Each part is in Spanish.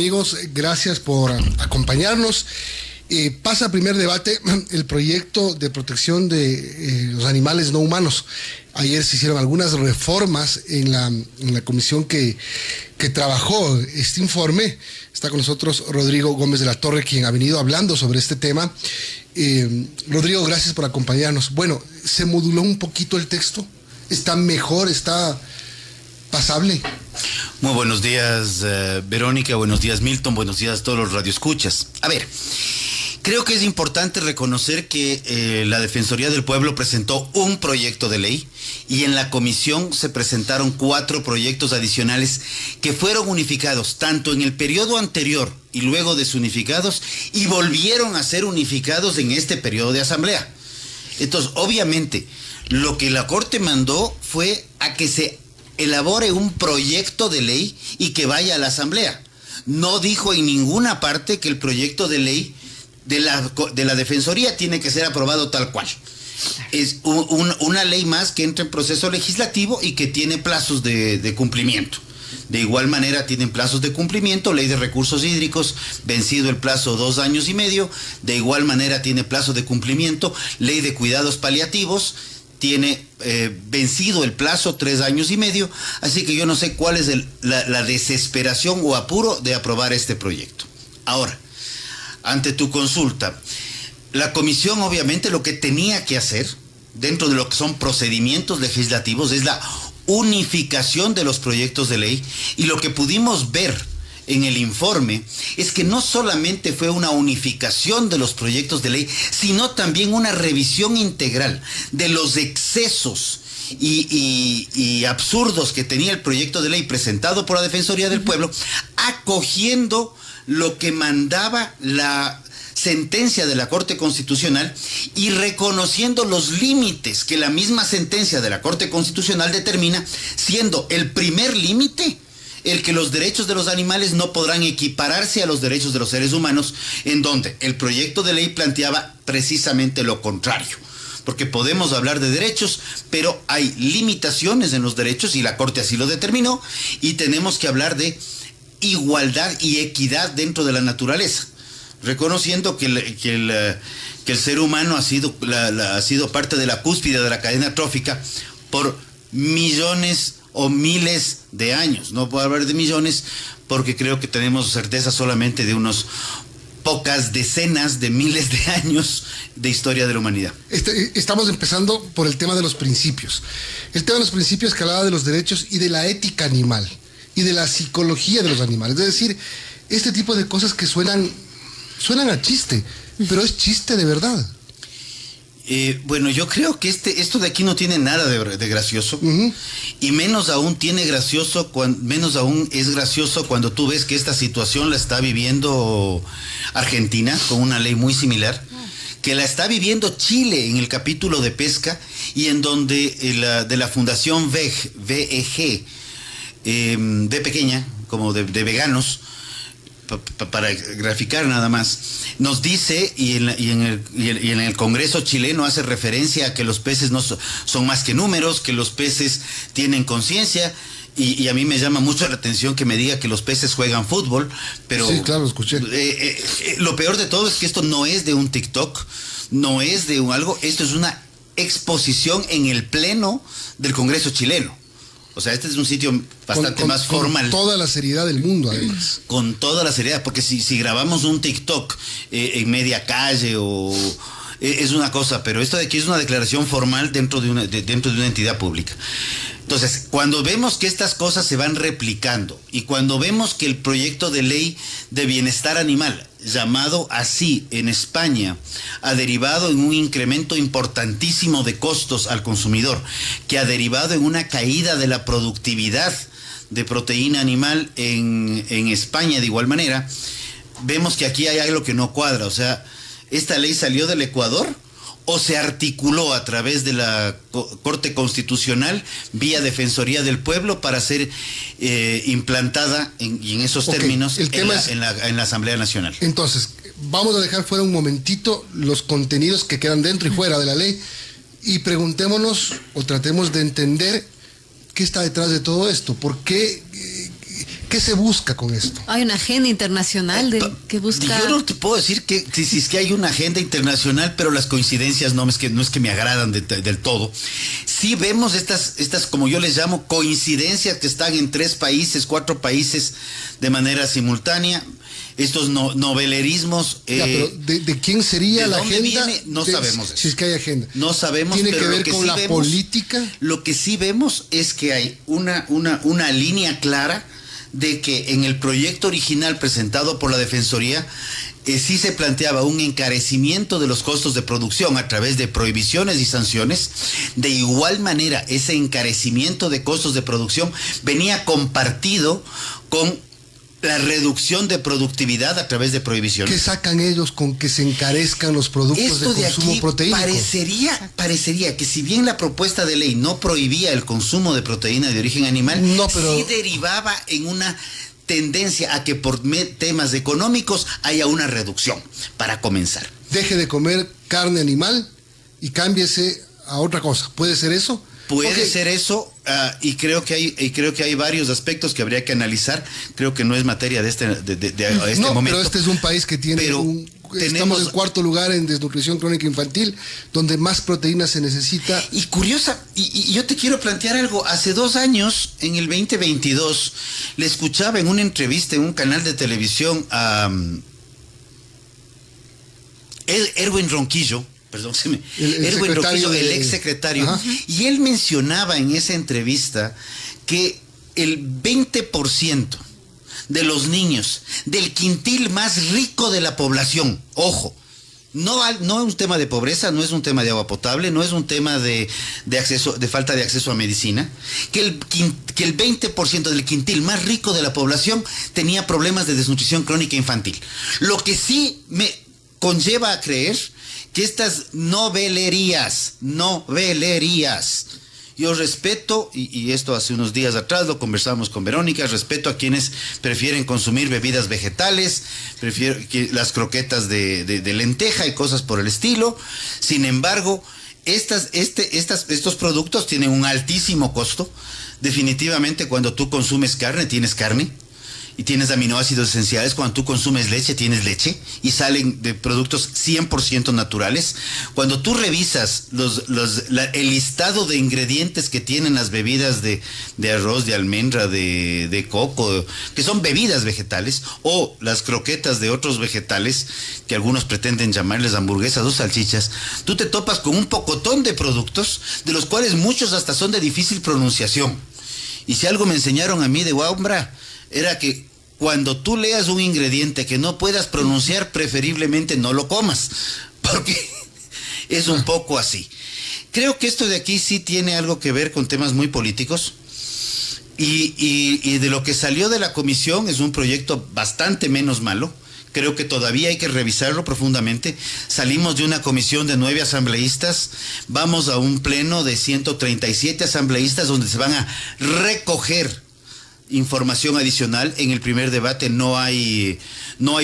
Amigos, gracias por acompañarnos. Pasa a primer debate el proyecto de protección de los animales no humanos. Ayer se hicieron algunas reformas en la comisión que trabajó este informe. Está con nosotros Rodrigo Gómez de la Torre, quien ha venido hablando sobre este tema. Rodrigo, gracias por acompañarnos. Bueno, ¿se moduló un poquito el texto? ¿Está mejor? ¿Está pasable? Muy buenos días, Verónica, buenos días, Milton, buenos días a todos los radioescuchas. A ver, creo que es importante reconocer que la Defensoría del Pueblo presentó un proyecto de ley y en la comisión se presentaron 4 proyectos adicionales que fueron unificados tanto en el periodo anterior y luego desunificados y volvieron a ser unificados en este periodo de asamblea. Entonces, obviamente, lo que la Corte mandó fue a que se elabore un proyecto de ley y que vaya a la asamblea. No dijo en ninguna parte que el proyecto de ley de la Defensoría tiene que ser aprobado tal cual. Es una ley más que entra en proceso legislativo y que tiene plazos de cumplimiento. De igual manera tienen plazos de cumplimiento, ley de recursos hídricos, vencido el plazo 2 años y medio. De igual manera tiene plazo de cumplimiento, ley de cuidados paliativos, tiene vencido el plazo 3 años y medio, así que yo no sé cuál es la desesperación o apuro de aprobar este proyecto. Ahora, ante tu consulta, la comisión obviamente lo que tenía que hacer, dentro de lo que son procedimientos legislativos, es la unificación de los proyectos de ley, y lo que pudimos ver en el informe es que no solamente fue una unificación de los proyectos de ley, sino también una revisión integral de los excesos y absurdos que tenía el proyecto de ley presentado por la Defensoría del Pueblo, acogiendo lo que mandaba la sentencia de la Corte Constitucional y reconociendo los límites que la misma sentencia de la Corte Constitucional determina, siendo el primer límite el que los derechos de los animales no podrán equipararse a los derechos de los seres humanos, en donde el proyecto de ley planteaba precisamente lo contrario. Porque podemos hablar de derechos, pero hay limitaciones en los derechos y la Corte así lo determinó, y tenemos que hablar de igualdad y equidad dentro de la naturaleza, reconociendo que el ser humano ha sido parte de la cúspide de la cadena trófica por millones o miles de años. No puedo hablar de millones porque creo que tenemos certeza solamente de unos pocas decenas de miles de años de historia de la humanidad. Estamos empezando por el tema de los principios. El tema de los principios que hablaba de los derechos y de la ética animal y de la psicología de los animales. Es decir, este tipo de cosas que suenan a chiste, pero es chiste de verdad. Bueno, yo creo que esto de aquí no tiene nada de gracioso, y menos aún es gracioso cuando tú ves que esta situación la está viviendo Argentina con una ley muy similar, que la está viviendo Chile en el capítulo de pesca, y en donde de la Fundación VEG, V pequeña, como de veganos, para graficar nada más, nos dice, y en el Congreso chileno hace referencia a que los peces no son más que números, que los peces tienen conciencia, y a mí me llama mucho la atención que me diga que los peces juegan fútbol, pero sí, claro, escuché. Lo peor de todo es que esto no es de un TikTok, no es de algo, esto es una exposición en el pleno del Congreso chileno. O sea, este es un sitio bastante más formal. Con toda la seriedad del mundo, además. Con toda la seriedad, porque si grabamos un TikTok en media calle es una cosa, pero esto de aquí es una declaración formal dentro de una entidad pública. Entonces, cuando vemos que estas cosas se van replicando y cuando vemos que el proyecto de ley de bienestar animal, llamado así en España, ha derivado en un incremento importantísimo de costos al consumidor, que ha derivado en una caída de la productividad de proteína animal en España de igual manera, vemos que aquí hay algo que no cuadra. O sea, ¿esta ley salió del Ecuador o se articuló a través de la Corte Constitucional vía Defensoría del Pueblo para ser implantada en esos términos en la Asamblea Nacional? Entonces, vamos a dejar fuera un momentito los contenidos que quedan dentro y fuera de la ley y preguntémonos o tratemos de entender qué está detrás de todo esto. ¿Por qué ¿Qué se busca con esto? Hay una agenda internacional que busca... Yo no te puedo decir que si es que hay una agenda internacional, pero las coincidencias no es que me agradan del todo. Sí vemos estas, como yo les llamo, coincidencias que están en 3 países, 4 países de manera simultánea. Estos novelerismos... pero ¿de quién sería la agenda? No sabemos eso. Si es que hay agenda. No sabemos. ¿Tiene que ver con la política? Lo que sí vemos es que hay una línea clara de que en el proyecto original presentado por la Defensoría sí se planteaba un encarecimiento de los costos de producción a través de prohibiciones y sanciones. De igual manera, ese encarecimiento de costos de producción venía compartido con la reducción de productividad a través de prohibiciones. ¿Qué sacan ellos con que se encarezcan los productos de consumo proteínico? Parecería que si bien la propuesta de ley no prohibía el consumo de proteína de origen animal, sí derivaba en una tendencia a que por temas económicos haya una reducción, para comenzar. Deje de comer carne animal y cámbiese a otra cosa. ¿Puede ser eso? Puede ser eso, y creo que hay varios aspectos que habría que analizar. Creo que no es materia de este momento. Pero este es un país que tiene estamos en 4º lugar en desnutrición crónica infantil, donde más proteína se necesita. Y curiosa, y yo te quiero plantear algo. Hace 2 años, en el 2022, le escuchaba en una entrevista en un canal de televisión a Erwin Ronquillo. Perdón, Erwin Ronquillo, el ex secretario, y él mencionaba en esa entrevista que el 20% de los niños del quintil más rico de la población, ojo, no es un tema de pobreza, no es un tema de agua potable, no es un tema de falta de acceso a medicina, que el 20% del quintil más rico de la población tenía problemas de desnutrición crónica infantil. Lo que sí me conlleva a creer que estas novelerías, yo respeto, y esto hace unos días atrás lo conversamos con Verónica, respeto a quienes prefieren consumir bebidas vegetales, prefiero las croquetas de lenteja y cosas por el estilo. Sin embargo, estos productos tienen un altísimo costo. Definitivamente, cuando tú consumes carne, tienes carne. Y tienes aminoácidos esenciales. Cuando tú consumes leche, tienes leche, y salen de productos 100% naturales. Cuando tú revisas el listado de ingredientes que tienen las bebidas de arroz, de almendra, de coco, que son bebidas vegetales, o las croquetas de otros vegetales, que algunos pretenden llamarles hamburguesas o salchichas, tú te topas con un pocotón de productos, de los cuales muchos hasta son de difícil pronunciación. Y si algo me enseñaron a mí de Waumbra, era que cuando tú leas un ingrediente que no puedas pronunciar, preferiblemente no lo comas, porque es un poco así. Creo que esto de aquí sí tiene algo que ver con temas muy políticos, y de lo que salió de la comisión es un proyecto bastante menos malo. Creo que todavía hay que revisarlo profundamente. Salimos de una comisión de 9 asambleístas, vamos a un pleno de 137 asambleístas donde se van a recoger información adicional. En el primer debate no hay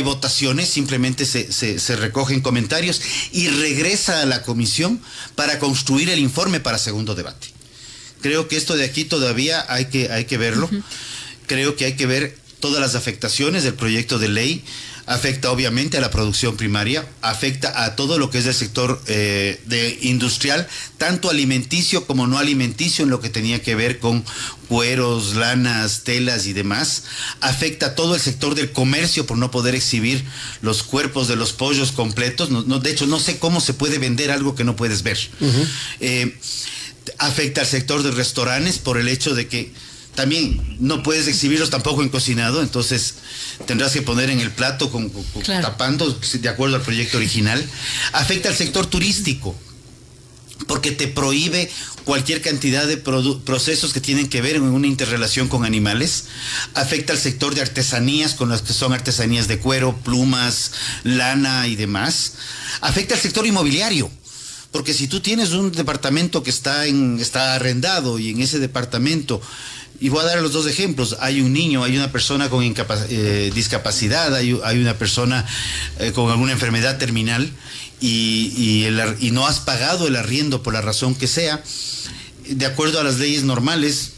votaciones, simplemente se recogen comentarios y regresa a la comisión para construir el informe para segundo debate. Creo que esto de aquí todavía hay que verlo. Creo que hay que ver todas las afectaciones del proyecto de ley. Afecta obviamente a la producción primaria, afecta a todo lo que es el sector industrial, tanto alimenticio como no alimenticio, en lo que tenía que ver con cueros, lanas, telas y demás. Afecta a todo el sector del comercio por no poder exhibir los cuerpos de los pollos completos. De hecho, no sé cómo se puede vender algo que no puedes ver. Afecta al sector de restaurantes por el hecho de que también no puedes exhibirlos tampoco en cocinado, entonces tendrás que poner en el plato tapando de acuerdo al proyecto original. Afecta al sector turístico porque te prohíbe cualquier cantidad de procesos que tienen que ver en una interrelación con animales. Afecta al sector de artesanías, con las que son artesanías de cuero, plumas, lana y demás. Afecta al sector inmobiliario, porque si tú tienes un departamento que está arrendado, y en ese departamento, y voy a dar los 2 ejemplos, hay un niño, hay una persona con discapacidad, hay una persona con alguna enfermedad terminal, y no has pagado el arriendo por la razón que sea, de acuerdo a las leyes normales,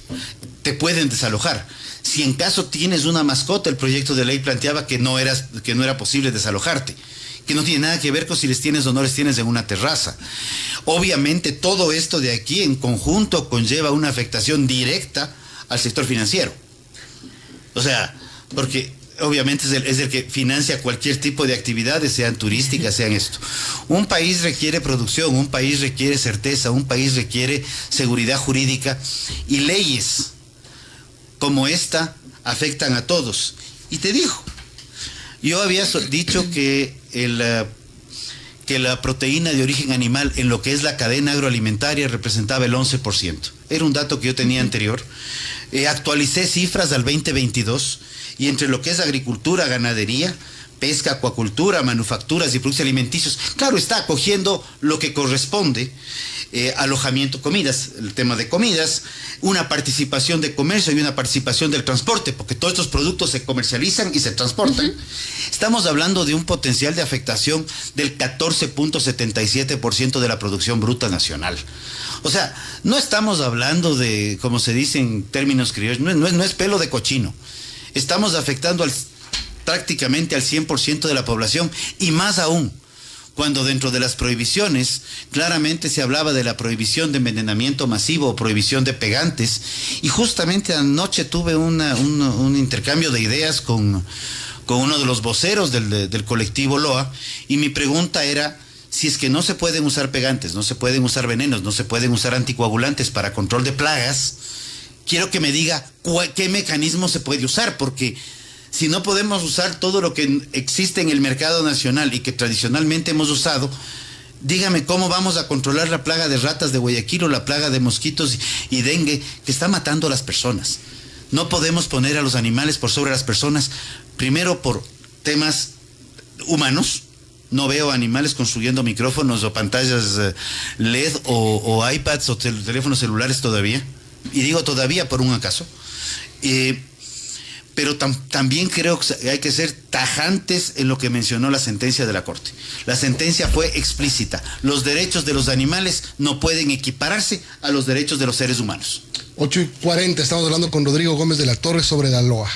te pueden desalojar. Si en caso tienes una mascota, el proyecto de ley planteaba que no era posible desalojarte, que no tiene nada que ver con si les tienes o no les tienes en una terraza. Obviamente todo esto de aquí en conjunto conlleva una afectación directa al sector financiero. O sea, porque obviamente es el que financia cualquier tipo de actividades, sean turísticas, sean esto. Un país requiere producción, un país requiere certeza, un país requiere seguridad jurídica, y leyes como esta afectan a todos. Y te digo, yo había dicho que la proteína de origen animal en lo que es la cadena agroalimentaria representaba el 11%. Era un dato que yo tenía anterior. Actualicé cifras al 2022 y entre lo que es agricultura, ganadería, pesca, acuacultura, manufacturas y productos alimenticios, claro, está cogiendo lo que corresponde, alojamiento, comidas, el tema de comidas, una participación de comercio y una participación del transporte, porque todos estos productos se comercializan y se transportan. Estamos hablando de un potencial de afectación del 14.77% de la producción bruta nacional. O sea, no estamos hablando de, como se dice en términos criollos, no es pelo de cochino. Estamos afectando prácticamente al 100% de la población, y más aún cuando dentro de las prohibiciones claramente se hablaba de la prohibición de envenenamiento masivo o prohibición de pegantes. Y justamente anoche tuve un intercambio de ideas con uno de los voceros del colectivo LOA, y mi pregunta era: si es que no se pueden usar pegantes, no se pueden usar venenos, no se pueden usar anticoagulantes para control de plagas, quiero que me diga qué mecanismo se puede usar, porque si no podemos usar todo lo que existe en el mercado nacional y que tradicionalmente hemos usado, dígame cómo vamos a controlar la plaga de ratas de Guayaquil o la plaga de mosquitos y dengue que está matando a las personas. No podemos poner a los animales por sobre las personas, primero por temas humanos. No veo animales construyendo micrófonos o pantallas LED o iPads o teléfonos celulares todavía. Y digo todavía por un acaso. Pero también creo que hay que ser tajantes en lo que mencionó la sentencia de la Corte. La sentencia fue explícita. Los derechos de los animales no pueden equipararse a los derechos de los seres humanos. 8:40, estamos hablando con Rodrigo Gómez de la Torre sobre la LOA.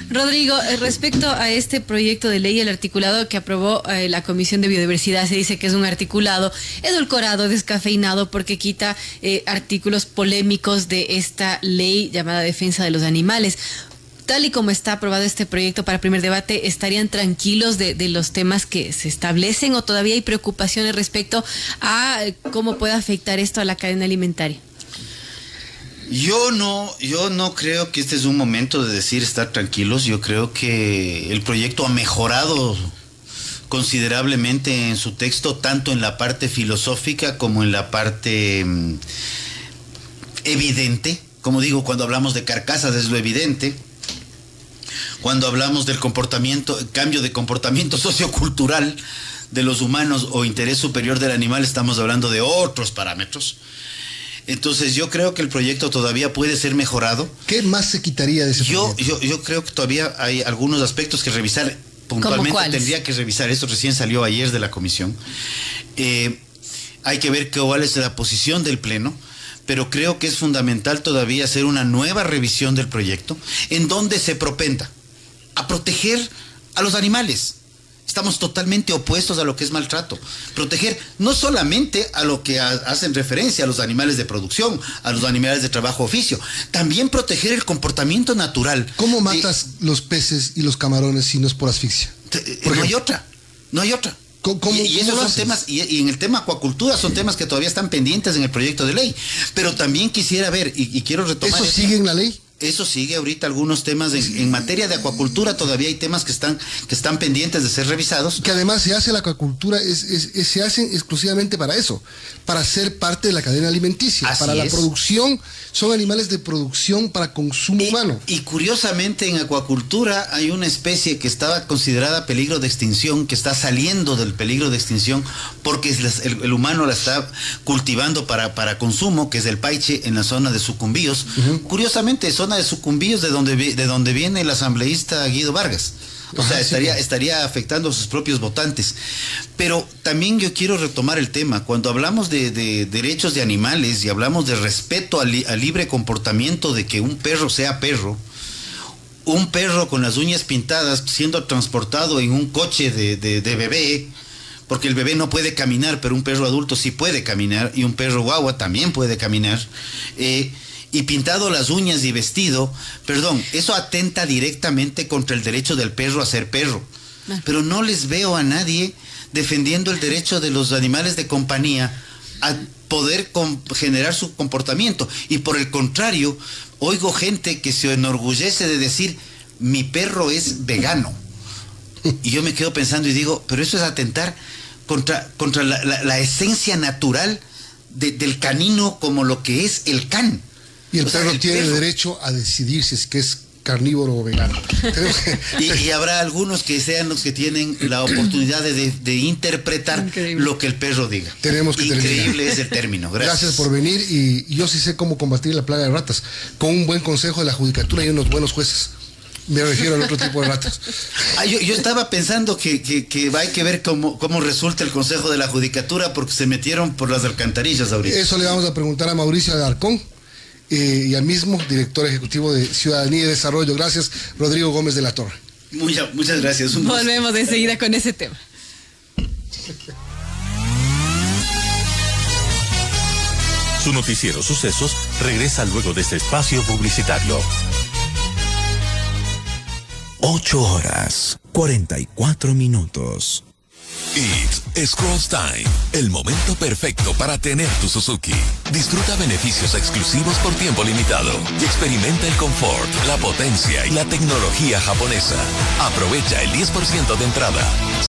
Rodrigo, respecto a este proyecto de ley, el articulado que aprobó la Comisión de Biodiversidad, se dice que es un articulado edulcorado, descafeinado, porque quita artículos polémicos de esta ley llamada Defensa de los Animales. Tal y como está aprobado este proyecto para primer debate, ¿estarían tranquilos de los temas que se establecen, o todavía hay preocupaciones respecto a cómo puede afectar esto a la cadena alimentaria? Yo no creo que este es un momento de decir estar tranquilos. Yo creo que el proyecto ha mejorado considerablemente en su texto, tanto en la parte filosófica como en la parte evidente. Como digo, cuando hablamos de carcasas es lo evidente. Cuando hablamos del cambio de comportamiento sociocultural de los humanos o interés superior del animal, estamos hablando de otros parámetros. Entonces yo creo que el proyecto todavía puede ser mejorado. ¿Qué más se quitaría de ese proyecto? Yo creo que todavía hay algunos aspectos que revisar. Puntualmente tendría que revisar. Esto recién salió ayer de la comisión. Hay que ver cuál es la posición del Pleno, pero creo que es fundamental todavía hacer una nueva revisión del proyecto en donde se propenda a proteger a los animales. Estamos totalmente opuestos a lo que es maltrato. Proteger no solamente a lo que hacen referencia a los animales de producción, a los animales de trabajo oficio, también proteger el comportamiento natural. ¿Cómo matas los peces y los camarones si no es por asfixia? No hay otra. Y esos son temas, y en el tema acuacultura son temas que todavía están pendientes en el proyecto de ley. Pero también quisiera ver, y quiero retomar. ¿Eso sigue en la ley? Eso sigue ahorita algunos temas en materia de acuacultura, todavía hay temas que están pendientes de ser revisados. Que además se hace la acuacultura, se hacen exclusivamente para eso, para ser parte de la cadena alimenticia. Así para la es. producción, son animales de producción para consumo humano. Y curiosamente en acuacultura hay una especie que estaba considerada peligro de extinción, que está saliendo del peligro de extinción porque el humano la está cultivando para consumo, que es el paiche en la zona de Sucumbíos. Curiosamente, zona de Sucumbíos de donde viene el asambleísta Guido Vargas. O sea, estaría afectando a sus propios votantes. Pero también yo quiero retomar el tema. Cuando hablamos de derechos de animales y hablamos de respeto al libre comportamiento, de que un perro sea perro, un perro con las uñas pintadas siendo transportado en un coche de bebé, porque el bebé no puede caminar, pero un perro adulto sí puede caminar, y un perro guagua también puede caminar, y pintado las uñas y vestido, perdón, eso atenta directamente contra el derecho del perro a ser perro. Pero no les veo a nadie defendiendo el derecho de los animales de compañía a poder generar su comportamiento. Y por el contrario, oigo gente que se enorgullece de decir, mi perro es vegano. Y yo me quedo pensando y digo, pero eso es atentar contra la esencia natural del canino, como lo que es el can. Y el perro tiene el derecho a decidir si es que es carnívoro o vegano. Y habrá algunos que sean los que tienen la oportunidad de interpretar lo que el perro diga. Tenemos que Increíble terminar. Es el término. Gracias Por venir, y yo sí sé cómo combatir la plaga de ratas, con un buen consejo de la judicatura y unos buenos jueces. Me refiero al otro tipo de ratas. Yo estaba pensando que hay que ver cómo resulta el consejo de la judicatura, porque se metieron por las alcantarillas ahorita. Eso le vamos a preguntar a Mauricio Alarcón, y al mismo director ejecutivo de Ciudadanía y Desarrollo. Gracias, Rodrigo Gómez de la Torre. Muchas gracias. Volvemos enseguida con ese tema. Su noticiero Sucesos regresa luego de este espacio publicitario. 8:44. It's Cross Time, el momento perfecto para tener tu Suzuki. Disfruta beneficios exclusivos por tiempo limitado y experimenta el confort, la potencia y la tecnología japonesa. Aprovecha el 10% de entrada.